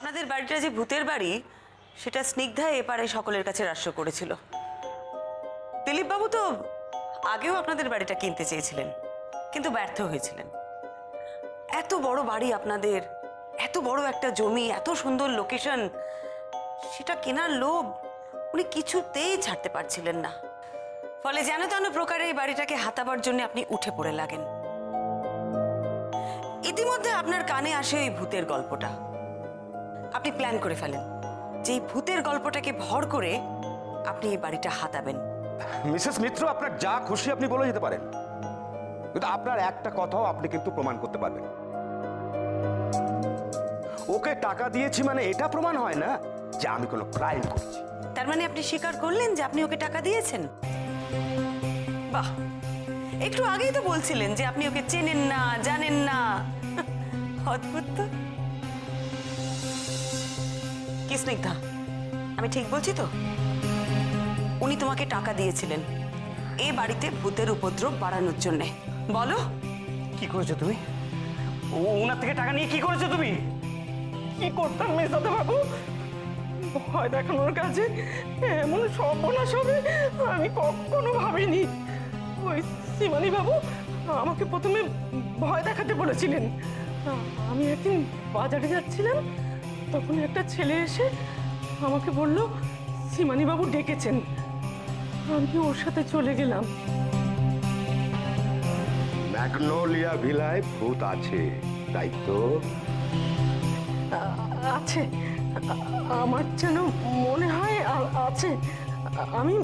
আপনাদের বাড়িটা যে ভূতের বাড়ি সেটা স্নিগ্ধা এপারে সকলের কাছে রাস্য করেছিল। দিলীপ বাবু তো আগেও আপনাদের বাড়িটা কিনতে চেয়েছিলেন, কিন্তু ব্যর্থ হয়েছিলেন। এত বড় বাড়ি আপনাদের, এত বড় একটা জমি, এত সুন্দর লোকেশন, সেটা কেনার লোভ উনি কিছুতেই ছাড়তে পারছিলেন না। ফলে যেন তেন প্রকারে এই বাড়িটাকে হাতাবার জন্য আপনি উঠে পড়ে লাগেন। ইতিমধ্যে আপনার কানে আসে ওই ভূতের গল্পটা। আপনি প্ল্যান করে ফেলেন যে এই ভূতের গল্পটাকে ভর করে আপনি এই বাড়িটা হাতাবেন। মিসেস মিত্র, আপনার যা খুশি আপনি বলে যেতে পারেন, কিন্তু আপনার একটা কথাও আপনি কিন্তু প্রমাণ করতে পারবেন। ওকে টাকা দিয়েছি মানে এটা প্রমাণ হয় না যে আমি কোনো ক্রাইম করছি। তার মানে আপনি স্বীকার করলেন যে আপনি ওকে টাকা দিয়েছেন? বাহ, একটু আগেই তো বলছিলেন যে আপনি ওকে চেনেন না, জানেন না। অদ্ভুত তো। কি স্নিগ্ধা, আমি ঠিক বলছি তো? উনি তোমাকে টাকা দিয়েছিলেন এই বাড়িতে ভূতের উপদ্রব বাড়ানোর জন্য। বলো, কি করেছো তুমি? ওনার থেকে টাকা নিয়ে কি করেছো তুমি? কি করতাম মেজদাদা বাবু? ভয় দেখানোর কাজে এমন সর্বনাশ হবে আমি কখনো ভাবিনি। ওই সীমানি বাবু আমাকে প্রথমে ভয় দেখাতে বলেছিলেন। আমি একদিন বাজারে যাচ্ছিলাম, তখন একটা ছেলে এসে আমাকে বলল সীমানি বাবু ডেকেছেন। আমি ওর সাথে চলে গেলাম। ম্যাগনোলিয়া ভিলায় ভূত আছে, তাই তো? আছে, আমার যেন মনে হয় আছে। আমি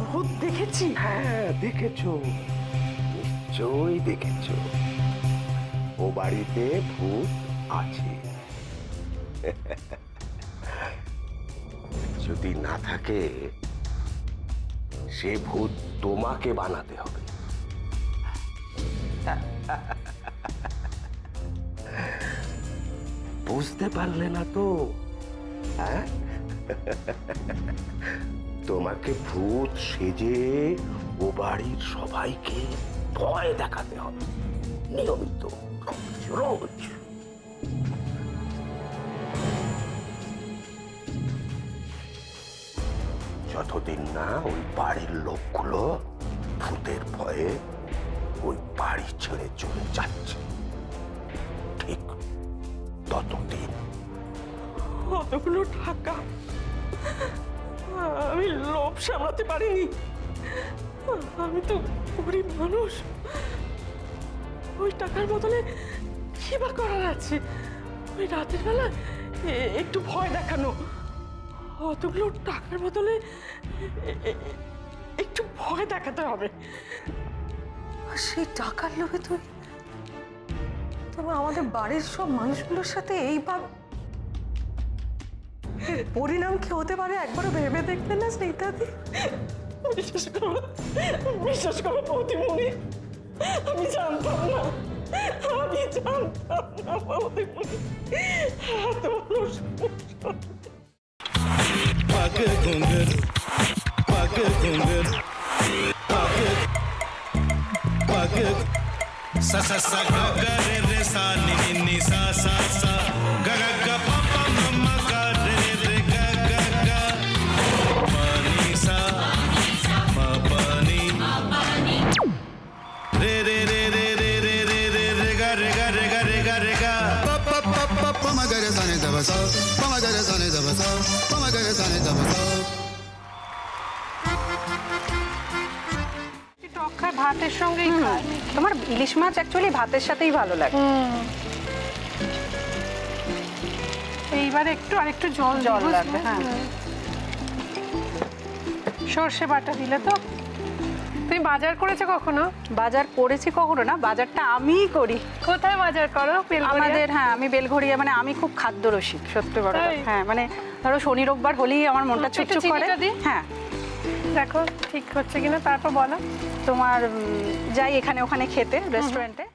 ভূত দেখেছি। হ্যাঁ, দেখেছো, নিশ্চয়ই দেখেছো। ও বাড়িতে ভূত আছে। যদি না থাকে সে ভূত তোমাকে বানাতে হবে। বুঝতে পারলে না তো? হ্যাঁ, তোমাকে ভূত সেজে ও বাড়ির সবাইকে ভয় দেখাতে হবে, নিয়মিত, রোজ। যতদিন না ওই বাড়ির লোকগুলো ভূতের ভয়ে ওই বাড়ি ছেড়ে চলে যাচ্ছে, ঠিক ততদিন। কতগুলো টাকা আমি লোভ সামলাতে পারিনি। আমি তো গরিব মানুষ। ওই টাকার বদলে কি বা করার আছে? ওই রাতের বেলা একটু ভয় দেখানো। অতগুলো টাকার বদলে একটু ভয় দেখাতে হবে। আর সেই টাকার লোভে তুমি আমাদের বাড়ির সব মানুষগুলোর সাথে এইভাবে, পরিণাম কি হতে পারে একবারও ভেবে দেখলে না স্নিগ্ধাদি? বিশ্বাস করো প্রতিমণি, আমি জানতাম না, প্রতিমণি এত বড় সমস্যা। Pakke gungur, pakke sa sa sa ga ga re re sa ni ni ni sa sa sa ga ga ga pa pa ma ma ga re re ga ga ga pa ni sa ma pa ni re re re re re re re re re ga re ga re ga re ga re ga pa pa pa pa pa ma ga re sa ni da ba sa pa ma ga re sa ni da ba sa pa ma ga re sa ni da ba sa ভাতের সঙ্গেই খায়। তোমার ইলিশ মাছ actually ভাতের সাথেই ভালো লাগে। এইবার একটু আরেকটু জল লাগবে। হ্যাঁ, সর্ষে বাটা দিলে তো। তুমি বাজার করেছো কখনো? বাজার করেছি কখনো না, বাজারটা আমিই করি। কোথায় বাজার করো? আমাদের, হ্যাঁ, আমি বেলঘড়িয়া, মানে আমি খুব খাদ্য রসিক, সত্যি বড় কথা। হ্যাঁ, মানে ধরো শনি রোববার হলেই আমার মনটা চুপচুপ করে। হ্যাঁ, দেখো ঠিক হচ্ছে কিনা, তারপর বলো। তোমার যাই এখানে ওখানে খেতে, রেস্টুরেন্টে।